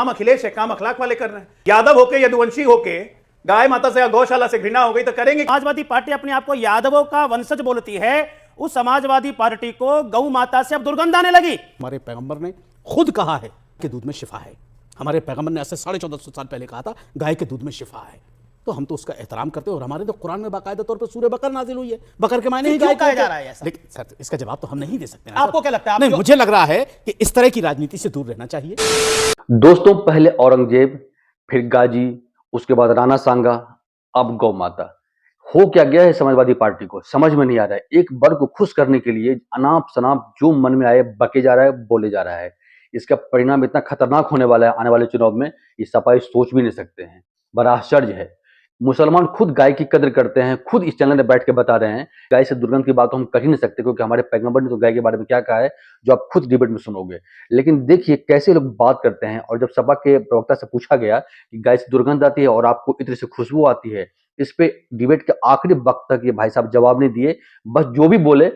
नाम अखिलेश है, काम अखलाक वाले कर रहे हैं। यादव होके, यदुवंशी होके, गाय माता से या गौशाला से घृणा हो गई तो करेंगे। समाजवादी पार्टी अपने आप को यादवों का वंशज बोलती है, उस समाजवादी पार्टी को गौ माता से अब दुर्गंध आने लगी। हमारे पैगंबर ने खुद कहा है कि दूध में शिफा है। हमारे पैगंबर ने ऐसे 1450 साल पहले कहा था गाय के दूध में शिफा है। तो हम तो उसका एहतराम करते हैं और हमारे तो कुरान में बाकायदा तौर पर सूरह बकर नाजिल हुई है। बकर के मायने ही गाय कहा जा रहा है ऐसा? लेकिन सर इसका जवाब तो हम नहीं दे सकते। आपको क्या लगता है? नहीं, मुझे लग रहा है कि इस तरह की राजनीति से दूर रहना चाहिए। दोस्तों, पहले औरंगजेब, फिर गाजी, उसके बाद राणा सांगा, अब गौ माता। हो क्या गया है समाजवादी पार्टी को समझ में नहीं आ रहा है। एक वर्ग को खुश करने के लिए अनाप शनाप जो मन में आए बके जा रहा है, बोले जा रहा है। इसका परिणाम इतना खतरनाक होने वाला है आने वाले चुनाव में, ये सपाई सोच भी नहीं सकते हैं। बड़ा आश्चर्य है। मुसलमान खुद गाय की कद्र करते हैं, खुद इस चैनल में बैठ के बता रहे हैं। गाय से दुर्गंध की बात तो हम कर ही नहीं सकते, क्योंकि हमारे पैगंबर ने तो गाय के बारे में क्या कहा है, जो आप खुद डिबेट में सुनोगे। लेकिन देखिए कैसे लोग बात करते हैं। और जब सपा के प्रवक्ता से पूछा गया कि गाय से दुर्गंध आती है और आपको इत्र से खुशबू आती है, इस पे डिबेट के आखिरी वक्त तक ये भाई साहब जवाब नहीं दिए। बस जो भी बोले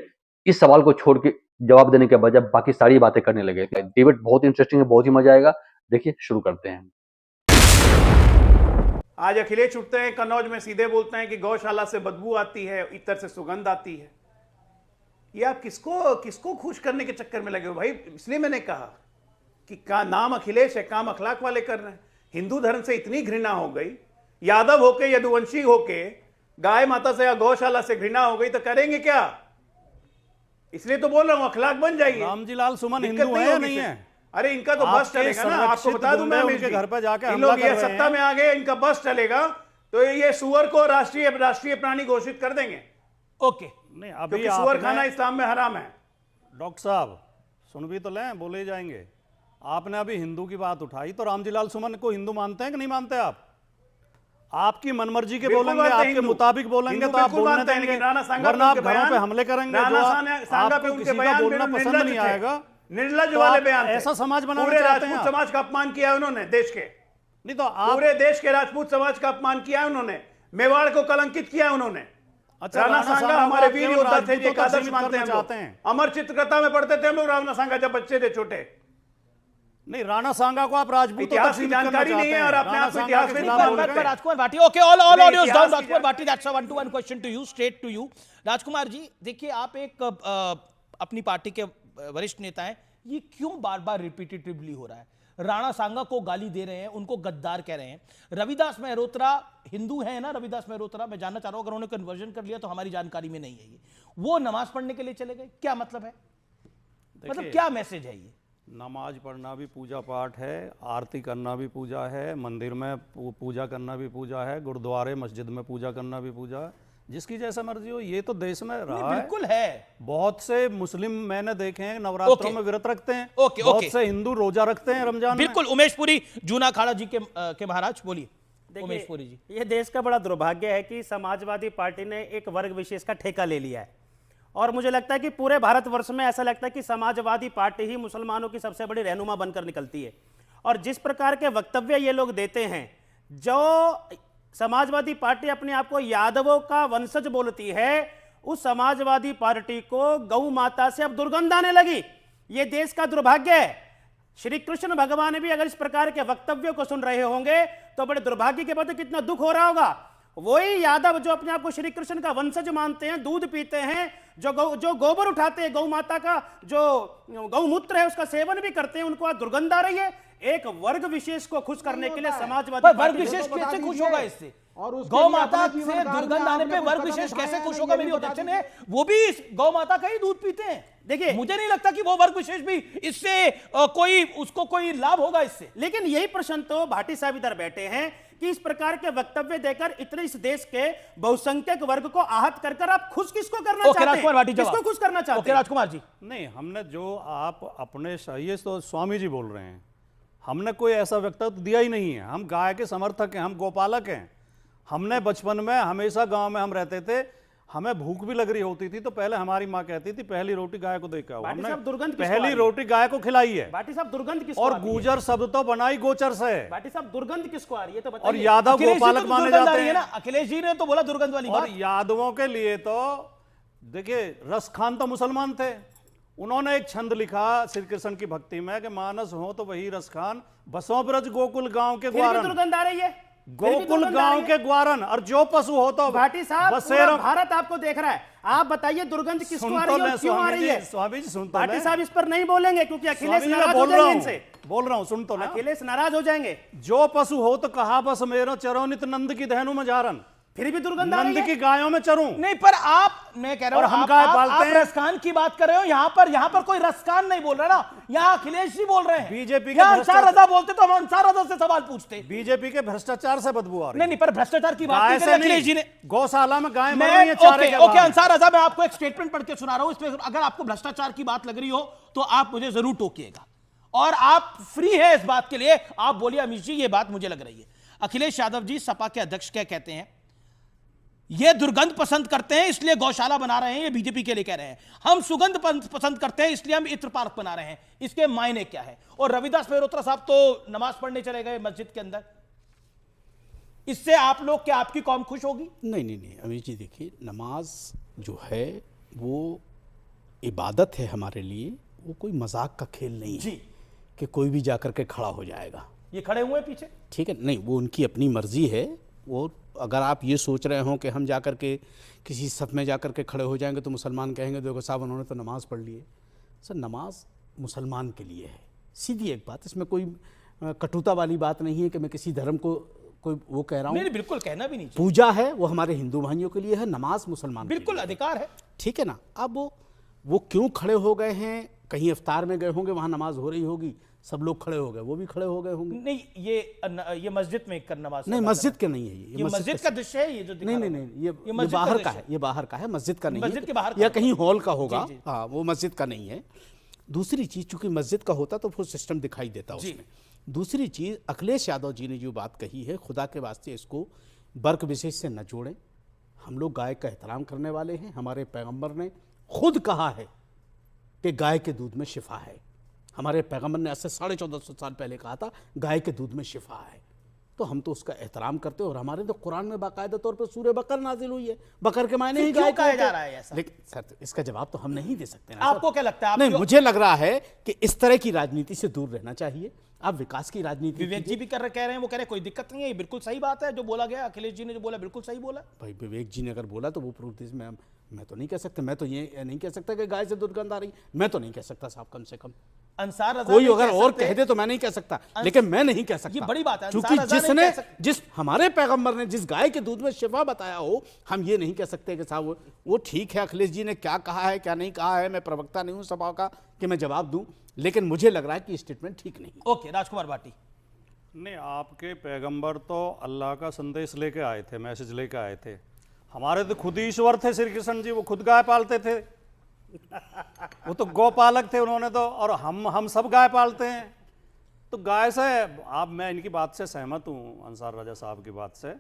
इस सवाल को छोड़ के जवाब देने के बजाय बाकी सारी बातें करने लगे। डिबेट बहुत इंटरेस्टिंग है, बहुत ही मजा आएगा। देखिए, शुरू करते हैं। आज अखिलेश उठते हैं कन्नौज में, सीधे बोलते हैं कि गौशाला से बदबू आती है, इत्र से सुगंध आती है। ये आप किसको खुश करने के चक्कर में लगे हो भाई? इसलिए मैंने कहा कि का नाम अखिलेश है, काम अखलाक वाले कर रहे हैं। हिंदू धर्म से इतनी घृणा हो गई, यादव होके, यदुवंशी होके, गाय माता से या गौशाला से घृणा हो गई तो करेंगे क्या? इसलिए तो बोल रहा हूं, अखलाक बन जाइए। रामजीलाल सुमन दिक्कत हिंदू है या होगी नहीं फिर। है? अरे इनका तो बस चलेगा ना, आपको बता दूं मैं, उनके घर पर जाके इन हमला लोग कर ये रहे सत्ता हैं। में आ गए, इनका बस चलेगा तो ये सुअर को राष्ट्रीय प्राणी घोषित कर देंगे। ओके, नहीं, अभी क्योंकि सुअर खाना इस्लाम में हराम है। डॉक्टर साहब सुन भी तो लें, बोले जाएंगे। आपने अभी हिंदू की बात उठाई, तो रामजीलाल सुमन को हिंदू मानते हैं कि नहीं मानते आप? आपकी मनमर्जी के बोलेंगे, आपके मुताबिक बोलेंगे तो आप बोलने देंगे, वरना आप घरों पे हमले करेंगे। आपको किसी का बोलना पसंद नहीं आएगा, निर्लज वाले बयान थे। ऐसा समाज बनाना पूरे चाहते हैं राजपूत समाज का अपमान किया उन्होंने, देश के नहीं तो आप पूरे देश के राजपूत समाज का अपमान किया उन्होंने, मेवाड़ को कलंकित किया उन्होंने। अच्छा, राणा सांगा हमारे वीर योद्धा थे, एक आदर्श सीमित मानते करना चाहते हैं। हैं। अमर चित्रकथा में पढ़ते थे हम लोग राणा सांगा जब बच्चे थे, छोटे। नहीं, राणा सांगा को आप राजपूत इतिहास की जानकारी नहीं है और अपने आप को इतिहास में Rajkumar Bhati, okay, all audios down. Rajkumar Bhati, that's a 1-to-1 question to you, straight to you. Rajkumar ji, देखिए आप एक अपनी पार्टी के वरिष्ठ नेता हैं, ये क्यों बार बार रिपीटेटिवली हो रहा है? राणा सांगा को गाली दे रहे हैं, उनको गद्दार कह रहे हैं। रविदास मेहरोत्रा हिंदू है ना, रविदास मेहरोत्रा, मैं जानना चाह रहा हूं, अगर उन्होंने कन्वर्जन कर लिया तो हमारी जानकारी में नहीं है ये, वो नमाज पढ़ने के लिए चले गए, क्या मतलब है? मतलब क्या मैसेज है ये? नमाज पढ़ना भी पूजा पाठ है, आरती करना भी पूजा है, मंदिर में पूजा करना भी पूजा है, गुरुद्वारे मस्जिद में पूजा करना भी पूजा है। जिसकी जैसा मर्जी हो, ये तो देश में रहा है। बिल्कुल है। बहुत से मुस्लिम मैंने देखे हैं नवरात्रों में व्रत रखते हैं। बहुत से हिंदू रोजा रखते हैं रमजान में। बिल्कुल। उमेश पुरी, जूना खाड़ा जी के महाराज, बोलिए। उमेश पुरी जी, ये देश का बड़ा दुर्भाग्य है कि समाजवादी पार्टी ने एक वर्ग विशेष का ठेका ले लिया है, और मुझे लगता है कि पूरे भारतवर्ष में ऐसा लगता है कि समाजवादी पार्टी ही मुसलमानों की सबसे बड़ी रहनुमा बनकर निकलती है। और जिस प्रकार के वक्तव्य ये लोग देते हैं, जो समाजवादी पार्टी अपने आप को यादवों का वंशज बोलती है, उस समाजवादी पार्टी को गौ माता से अब दुर्गंध आने लगी। ये देश का दुर्भाग्य है। श्री कृष्ण भगवान भी अगर इस प्रकार के वक्तव्यों को सुन रहे होंगे तो बड़े दुर्भाग्य के बाद कितना दुख हो रहा होगा। वही यादव जो अपने आप को श्री कृष्ण का वंशज मानते हैं, दूध पीते हैं, जो गोबर उठाते हैं, गौ माता का जो गौमूत्र है उसका सेवन भी करते हैं, उनको आज दुर्गंध आ रही है। एक वर्ग विशेष को खुश करने के लिए समाजवादी वर्ग विशेष कैसे खुश होगा इससे? गौ माता से दुर्गंध आने पे वर्ग विशेष कैसे खुश होगा? मेरी ऑब्जेक्शन है, वो भी इस गौ माता का ही दूध पीते हैं। देखिए, मुझे नहीं लगता कि वो वर्ग विशेष भी इससे कोई लाभ होगा इससे। लेकिन यही प्रश्न तो भाटी साहब इधर बैठे हैं कि इस प्रकार के वक्तव्य देकर इतने इस देश के बहुसंख्यक वर्ग को आहत कर आप खुश किसको करना चाहते हैं? किसको खुश करना चाहते हैं? राजकुमार जी, नहीं, हमने जो आप अपने ये तो स्वामी जी बोल रहे हैं, हमने कोई ऐसा वक्तव्य दिया ही नहीं है। हम गाय के समर्थक हैं, हम गोपालक हैं। हमने बचपन में हमेशा गांव में हम रहते थे, हमें भूख भी लग रही होती थी तो पहले हमारी माँ कहती थी पहली रोटी गाय को देकर आओ। हमने पहली रोटी गाय को खिलाई है। भाटी साहब, दुर्गंध किसको और गुजर शब्द तो बनाई गोचर से। भाटी साहब, दुर्गंध किसको आ रही है तो बताइए। और यादव गोपालक माने जाते हैं ना। अखिलेश जी ने तो बोला दुर्गंध वाली बात। और यादवों के लिए तो देखिए, रस खान तो मुसलमान थे, उन्होंने एक छंद लिखा श्री कृष्ण की भक्ति में कि मानस हो तो वही रस खान, बसों ब्रज गोकुल गांव के फिर भी ग्वारन, दुर्गंध आ रही है, गोकुल गांव के ग्वारन, और जो पशु हो तो भाटी साहब पूरा बसेरा। भारत आपको देख रहा है, आप बताइए दुर्गंध किसको आ रही है और क्यों आ रही है? स्वामी जी सुन तो भाटी ले। साहब इस पर नहीं बोलेंगे क्योंकि अखिलेश स्वामी जी, मैं नाराज हो बोल रहा जाएंगे हूं, इनसे, बोल रहा हूं, सुन तो ले। अखिलेश नाराज हो जाएंगे। जो पशु हो तो कहा बस मेरो चरो नित नंद की दहनु में जारन, फिर भी दुर्गंध आ रही नंद है। की गायों में चरूं। नहीं, पर आप, मैं कह रहा और हूं, हम आप, गाय आप, पालते आप हैं। रसखान की बात कर रहे हो, यहां पर कोई रसखान नहीं बोल रहा ना, यहां अखिलेश जी बोल रहे हैं। बीजेपी के यहां अंसार भ्रष्टाचार- रजा बोलते तो हम अंसार रजा से सवाल पूछते। बीजेपी के भ्रष्टाचार से बदबू आ रही नहीं, पर भ्रष्टाचार की बात गाय नहीं से करी अखिलेश जी नहीं, ने। गौशाला में गाय मर मैं रही है चारे के ओके अभाव। अंसार रजा, मैं आपको एक स्टेटमेंट पढ़ के सुना रहा हूं, इसमें अगर आपको भ्रष्टाचार की बात लग रही हो तो आप मुझे जरूर टोकिएगा, और आप फ्री है इस बात के लिए। आप बोलिए अमित जी ये बात मुझे लग रही है। अखिलेश यादव जी सपा के अध्यक्ष क्या कहते हैं? ये दुर्गंध पसंद करते हैं इसलिए गौशाला बना रहे हैं, ये बीजेपी के लिए कह रहे हैं। हम सुगंध पसंद करते हैं इसलिए हम इत्र पार्क बना रहे हैं, इसके मायने क्या है? और रविदास मेहरोत्रा साहब तो नमाज पढ़ने चले गए मस्जिद के अंदर, इससे आप लोग, क्या आपकी कौम खुश होगी? नहीं अमीर जी, देखिए नमाज जो है वो इबादत है हमारे लिए, वो कोई मजाक का खेल नहीं जी। है कि कोई भी जाकर के खड़ा हो जाएगा। ये खड़े हुए पीछे, ठीक है, नहीं वो उनकी अपनी मर्जी है। वो अगर आप ये सोच रहे हो कि हम जाकर के किसी सफ में जाकर के खड़े हो जाएंगे तो मुसलमान कहेंगे देखो साहब उन्होंने तो नमाज पढ़ ली है। सर नमाज मुसलमान के लिए है, सीधी एक बात, इसमें कोई कटुता वाली बात नहीं है कि मैं किसी धर्म को कोई वो कह रहा नहीं हूँ। बिल्कुल कहना भी नहीं चाहिए, पूजा है वो हमारे हिंदू भाइयों के लिए है, नमाज मुसलमान के बिल्कुल लिए है। अधिकार है। ठीक है ना। अब वो क्यों खड़े हो गए हैं? कहीं इफ्तार में गए होंगे, वहां नमाज हो रही होगी, सब लोग खड़े हो गए, वो भी खड़े हो गए होंगे। नहीं, ये मस्जिद में कर नमाज, नहीं मस्जिद के नहीं है ये मस्जिद का दृश्य है, ये जो दिखा नहीं रहा हूं। नहीं ये मस्जिद बाहर दृश्य का है, ये बाहर का है, मस्जिद का नहीं मस्जिद है, के बाहर का या होगा। कहीं हॉल का होगा। जी, जी। हाँ वो मस्जिद का नहीं है। दूसरी चीज, चूंकि मस्जिद का होता तो वो सिस्टम दिखाई देता जी। उसमें। दूसरी चीज, अखिलेश यादव जी ने जो बात कही है, खुदा के वास्ते इसको वर्ग विशेष से न जोड़ें। हम लोग गाय का एहतराम करने वाले हैं। हमारे पैगंबर ने खुद कहा है कि गाय के दूध में शिफा है। हमारे पैगंबर ने आज से 1450 साल पहले कहा था गाय के दूध में शिफा है। तो हम तो उसका एहतराम करते हैं, और हमारे तो कुरान में बाकायदा तौर पर सूरह बकर नाजिल हुई है। बकर के मायने ही क्यों गाय कहा होते जा हैं। रहा है ऐसा? लेकिन सर इसका जवाब तो हम नहीं दे सकते ना। आपको क्या लगता है? आप नहीं, क्यों- मुझे लग रहा है कि इस तरह की राजनीति से दूर रहना चाहिए। आप विकास की राजनीति विवेक कीजिए। जी भी कह रहे हैं, वो कह रहे हैं कोई दिक्कत नहीं है, ये बिल्कुल सही बात है जो बोला गया। अखिलेश जी ने जो बोला बिल्कुल सही बोला। भाई विवेक जी ने अगर बोला तो वो प्रूफ मैं तो नहीं कह सकता। मैं तो ये नहीं कह सकता कि गाय से दुर्गंध आ रही, मैं तो नहीं कह सकता साहब। कम से कम अंसार रजा कोई नहीं अगर कह और सकते। कह दे तो मैं नहीं कह सकता, लेकिन मैं नहीं कह सकता। ये बड़ी बात है, क्योंकि अंसार रजा नहीं जिसने कह सकते। जिस हमारे पैगंबर ने जिस गाय के दूध में शिफा बताया हो, हम ये नहीं कह सकते कि साहब वो ठीक है। अखिलेश जी ने क्या कहा है क्या नहीं कहा है, मैं प्रवक्ता नहीं हूं सभा का कि मैं जवाब दूं, लेकिन मुझे लग रहा है कि स्टेटमेंट ठीक नहीं है। ओके, राजकुमार भाटी। नहीं, आपके पैगंबर तो अल्लाह का संदेश लेके आए थे, मैसेज लेके आए थे। हमारे तो खुद ही ईश्वर थे श्री कृष्ण जी, वो खुद गाय पालते थे। वो तो गौपालक थे उन्होंने तो, और हम सब गाय पालते हैं। तो गाय से आप, मैं इनकी बात से सहमत हूँ, अंसार रजा साहब की बात से,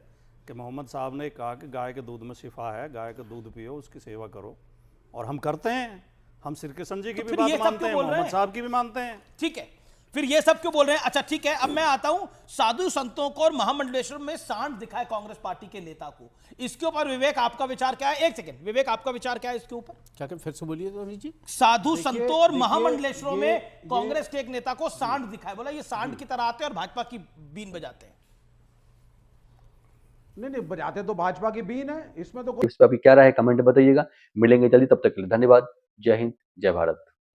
कि मोहम्मद साहब ने कहा कि गाय के दूध में शिफा है, गाय का दूध पियो, उसकी सेवा करो, और हम करते हैं। हम श्री कृष्ण जी की भी फिर ये बात सब मानते क्यों हैं, बोल रहे मोहम्मद हैं? साहब की भी मानते हैं। ठीक है, फिर ये सब क्यों बोल रहे हैं? अच्छा ठीक है, अब मैं आता हूं साधु संतों को और महामंडलेश्वर में सांड दिखाए कांग्रेस पार्टी के नेता को, इसके ऊपर विवेक आपका विचार क्या है? एक सेकंड, विवेक आपका विचार क्या है इसके ऊपर? क्या फिर से बोलिए तो अमित जी। साधु संतों और देखिए, महामंडलेश्वरों में ये- कांग्रेस के एक नेता को सांड दिखाए, बोला ये सांड की तरह आते हैं और भाजपा की बीन बजाते हैं। नहीं बजाते तो भाजपा की बीन है, इसमें तो कोई इस पर आपकी क्या राय है कमेंट में बताइएगा। मिलेंगे जल्दी, तब तक के लिए धन्यवाद। जय हिंद, जय भारत।